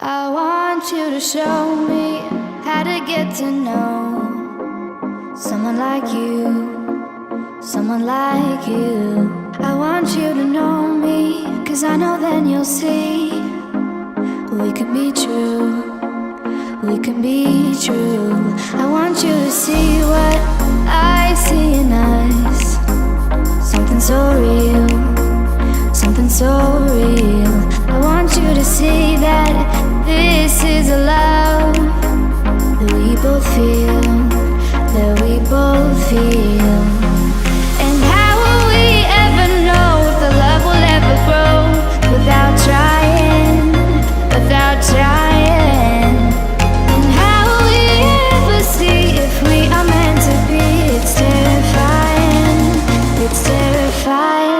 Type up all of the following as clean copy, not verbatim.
I want you to show me how to get to know someone like you, someone like you. I want you to know me, 'cause I know then you'll see we could be true, we can be true. I want you to see what I see in us, something so real, something so real. I want you to see that this is a love that we both feel, that we both feel. And how will we ever know if the love will ever grow without trying, without trying? And how will we ever see if we are meant to be? It's terrifying, it's terrifying.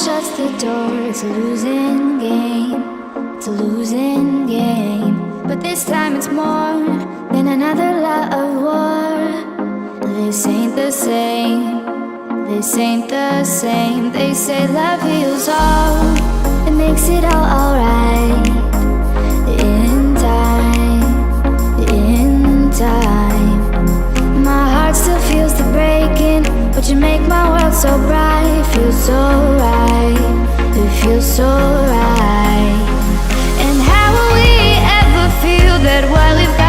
Shuts the door, it's a losing game, it's a losing game. But this time it's more than another lot of war. This ain't the same, this ain't the same. They say love heals all, it makes it all alright. In time, in time. My heart still feels the breaking, but you make my world so bright. It feels so right, it feels so right. And how will we ever feel that what we've got